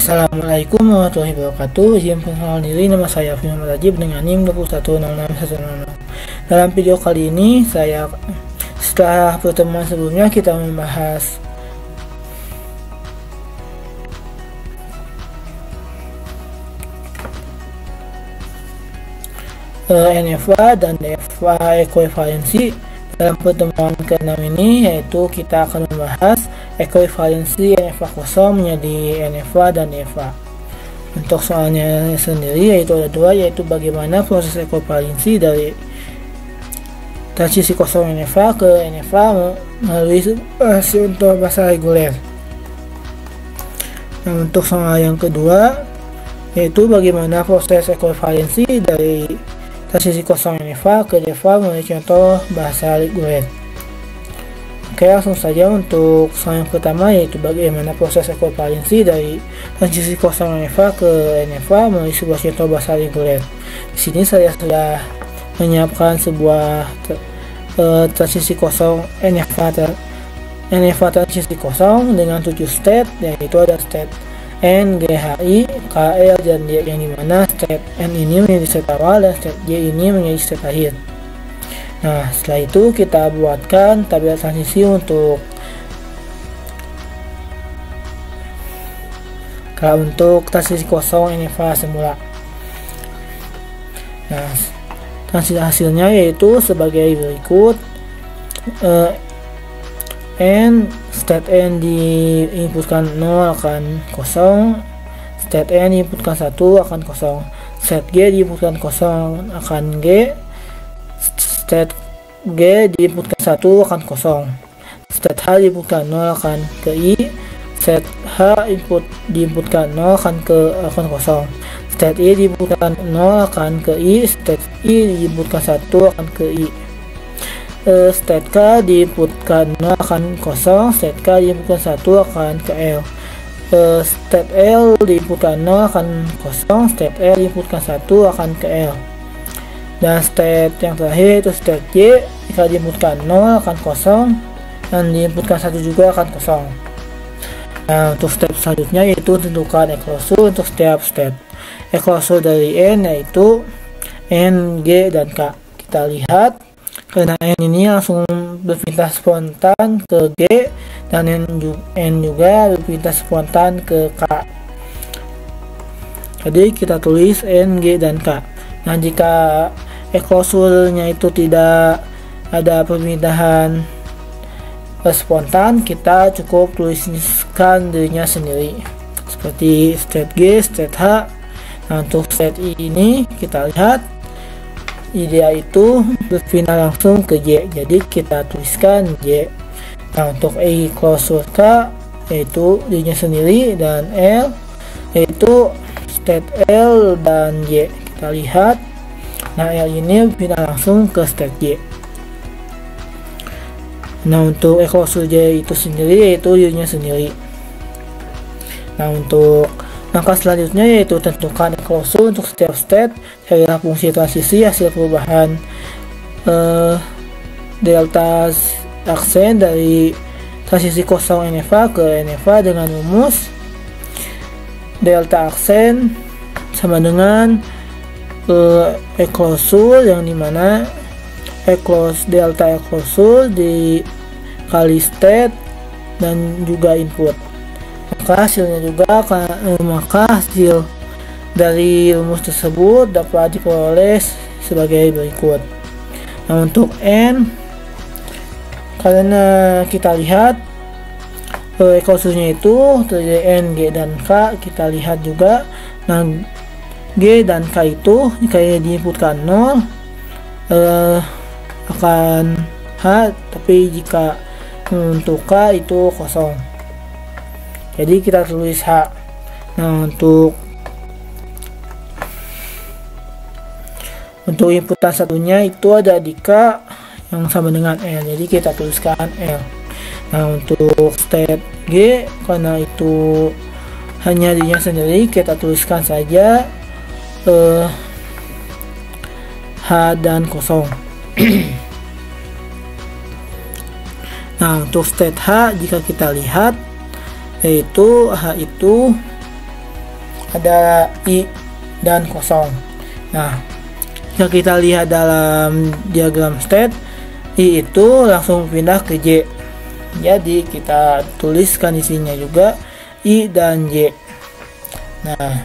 Assalamualaikum warahmatullahi wabarakatuh. Izin perkenalan diri, nama saya Firman Rajib dengan NIM 2106100. Dalam video kali ini setelah pertemuan sebelumnya kita membahas NFA dan DFA ekuivalensi. Dalam pertemuan ke-6 ini yaitu kita akan membahas ekuivalensi NFA kosong menjadi NFA dan DFA. Untuk soalnya sendiri yaitu ada dua, yaitu bagaimana proses ekuivalensi dari transisi kosong NFA ke NFA melalui untuk bahasa reguler. Nah, untuk soal yang kedua yaitu bagaimana proses ekuivalensi dari transisi kosong NFA ke DFA melalui contoh bahasa reguler. Oke, langsung saja untuk soal yang pertama yaitu bagaimana proses ekuivalensi dari transisi kosong NFA ke NFA melalui sebuah contoh bahasa reguler. Di sini saya sudah menyiapkan sebuah transisi kosong NFA transisi kosong dengan 7 state, yaitu ada state N, G, H, I, K, L, dan D, yang dimana state N ini menjadi state awal dan state J ini menjadi state akhir. Nah, setelah itu kita buatkan tabel transisi untuk transisi kosong NFA semula. Nah, transisi hasilnya yaitu sebagai berikut. State N diinputkan 0 akan kosong, state N diinputkan 1 akan kosong, state G diinputkan 0 akan G, state G diinputkan 1 akan kosong, state H diinputkan 0 akan ke I, state H diinputkan 0 akan kosong, state I diinputkan 0 akan ke I, state I diinputkan 1 akan ke I. State K diinputkan 0 akan kosong, state K diinputkan 1 akan ke L. State L diinputkan 0 akan kosong, state L diinputkan 1 akan ke L. Dan state yang terakhir itu state J, jika diinputkan 0 akan kosong dan diinputkan 1 juga akan kosong. Nah, untuk step selanjutnya yaitu tentukan eklosur untuk setiap state. Eklosur dari N yaitu N, G, dan K. Kita lihat karena N ini langsung berpindah spontan ke G dan N juga berpindah spontan ke K. Jadi kita tulis N, G, dan K. Nah, jika eklosurnya itu tidak ada perpindahan spontan, kita cukup tuliskan dirinya sendiri seperti state G, state H. Nah, untuk state I ini kita lihat dia itu berpindah langsung ke J, jadi kita tuliskan J. Nah, untuk eklosur K yaitu dirinya sendiri, dan L yaitu state L dan J. Kita lihat, nah L ini berpindah langsung ke state J. Nah, untuk eklosur J itu sendiri yaitu dirinya sendiri. Nah, untuk langkah selanjutnya yaitu tentukan eklosur untuk setiap state. Carilah fungsi transisi hasil perubahan delta aksen dari transisi kosong NFA ke NFA dengan rumus delta aksen sama dengan eklosur, yang dimana delta eklosur dikali state dan juga input. Maka hasil dari rumus tersebut dapat diperoleh sebagai berikut. Nah, untuk N, karena kita lihat eklosurnya itu terdiri N, G, dan K, kita lihat juga. Nah, G dan K itu jika diinputkan 0 akan H, tapi jika untuk K itu kosong, jadi kita tulis H. Nah, untuk inputan satunya itu ada di K yang sama dengan L, jadi kita tuliskan L. Nah, untuk state G, karena itu hanya dirinya sendiri, kita tuliskan saja H dan kosong. Nah, untuk state H jika kita lihat, yaitu H itu ada I dan kosong. Nah, jika kita lihat dalam diagram state, I itu langsung pindah ke J. Jadi kita tuliskan di sininya juga I dan J. Nah,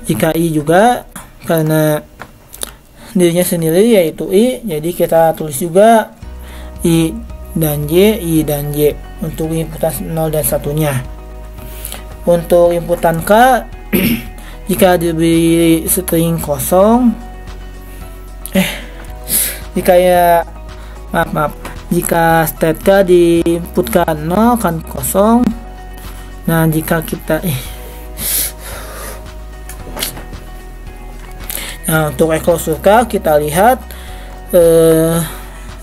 jika I juga karena dirinya sendiri yaitu I, jadi kita tulis juga I dan J, I dan J untuk inputan 0 dan 1-nya. Untuk inputan K jika diberi string kosong jika state K diinputkan 0 kan kosong. Nah, jika kita nah, untuk eklosur K kita lihat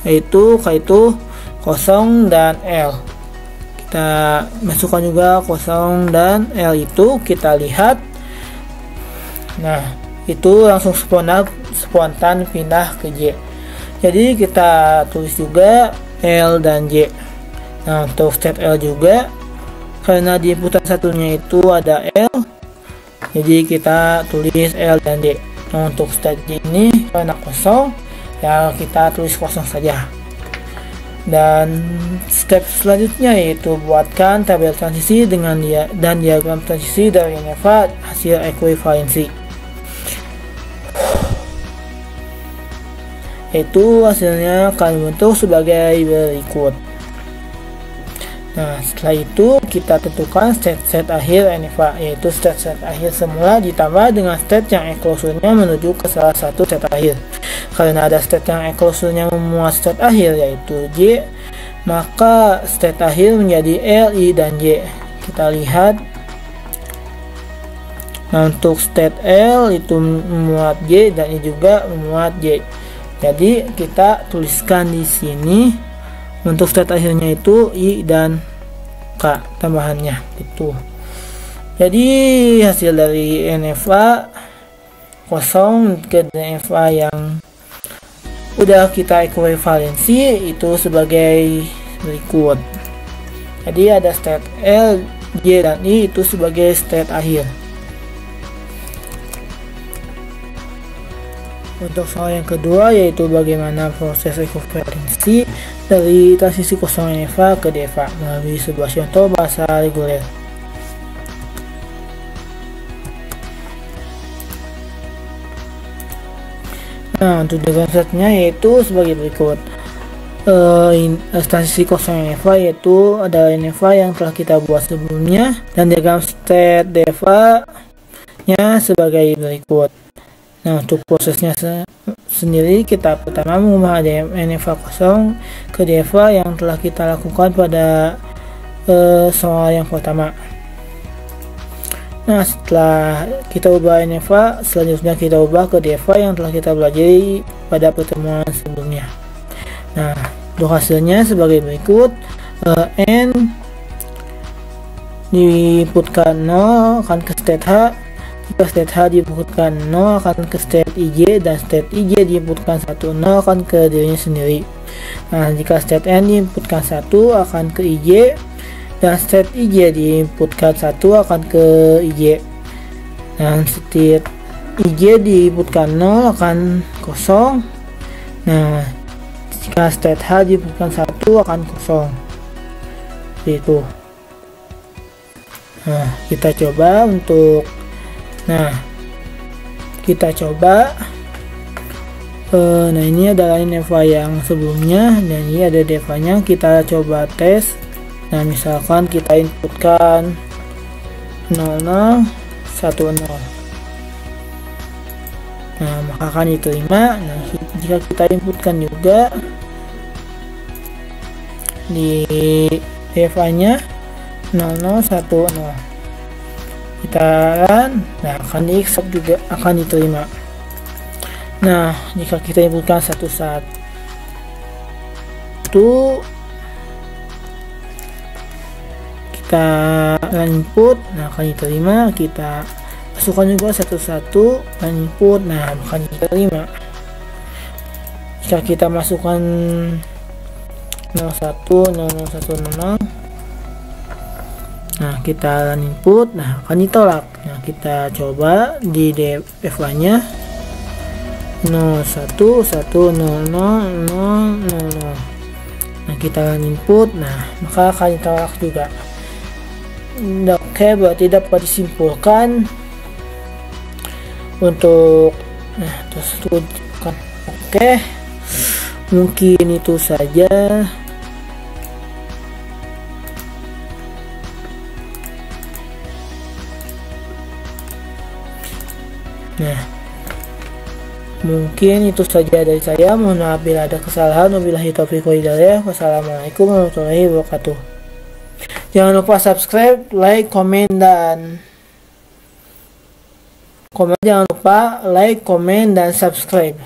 yaitu K itu kosong dan L. Kita masukkan juga kosong dan L itu kita lihat. Nah, itu langsung spontan pindah ke J. Jadi kita tulis juga L dan J. Nah, untuk state L juga karena di inputan satunya itu ada L, jadi kita tulis L dan J. Nah, untuk state J ini karena kosong, ya kita tulis kosong saja. Dan step selanjutnya yaitu buatkan tabel transisi dengan dan diagram transisi dari NFA hasil ekuivalensi. Itu hasilnya akan dibentuk sebagai berikut. Nah, setelah itu kita tentukan state akhir NFA, yaitu state akhir semula ditambah dengan state yang eklosurnya menuju ke salah satu state akhir. Karena ada state yang eklosurnya memuat state akhir yaitu J, maka state akhir menjadi L, I, dan J. Kita lihat. Nah, untuk state L itu memuat J dan I juga memuat J. Jadi kita tuliskan di sini untuk state akhirnya itu I dan K tambahannya itu. Jadi hasil dari NFA kosong ke NFA yang udah kita ekuivalensi itu sebagai berikut. Jadi ada state L, J, dan I itu sebagai state akhir. Untuk soal yang kedua yaitu bagaimana proses ekuivalensi dari transisi kosong NFA ke DFA melalui sebuah contoh bahasa reguler. Nah, untuk diagram setnya yaitu sebagai berikut. Transisi kosong NFA yaitu adalah NFA yang telah kita buat sebelumnya, dan diagram state DFA nya sebagai berikut. Nah, untuk prosesnya sendiri kita pertama mengubah NFA kosong ke DFA yang telah kita lakukan pada soal yang pertama. Nah, setelah kita ubah NFA, selanjutnya kita ubah ke DFA yang telah kita pelajari pada pertemuan sebelumnya. Nah, untuk hasilnya sebagai berikut. N diinputkan 0 akan ke state H. Jika state H diinputkan 0 akan ke state IJ, dan state IJ diinputkan 1, 0 akan ke dirinya sendiri. Nah, jika state N diinputkan 1 akan ke IJ, dan state IJ diinputkan 1 akan ke IJ. Dan state IJ diinputkan 0 akan kosong. Nah, jika state H diinputkan 1 akan kosong. Itu. Nah, kita coba untuk kita coba. Nah, ini adalah NFA yang sebelumnya dan ini ada DFA nya. Kita coba tes. Nah, misalkan kita inputkan 00 10. Nah, maka akan diterima. Nah, jika kita inputkan juga di DFA nya 0010, kita akan di accept juga, akan diterima. Nah, jika kita inputkan 11 kita input, nah akan diterima. Kita masukkan juga 11 dan input, nah akan diterima. Jika kita masukkan 01 0010, nah kita input, nah akan ditolak. Nah, kita coba di DFA nya 01100000. Nah, kita akan input. Nah, maka akan ditolak juga. Oke, berarti dapat disimpulkan untuk terus kan. Oke, mungkin itu saja. Nah, mungkin itu saja dari saya. Mohon maaf bila ada kesalahan. Wabillahi taufiq wal hidayah. Wassalamualaikum warahmatullahi wabarakatuh. Jangan lupa subscribe, like, komen, dan jangan lupa like, komen, dan subscribe.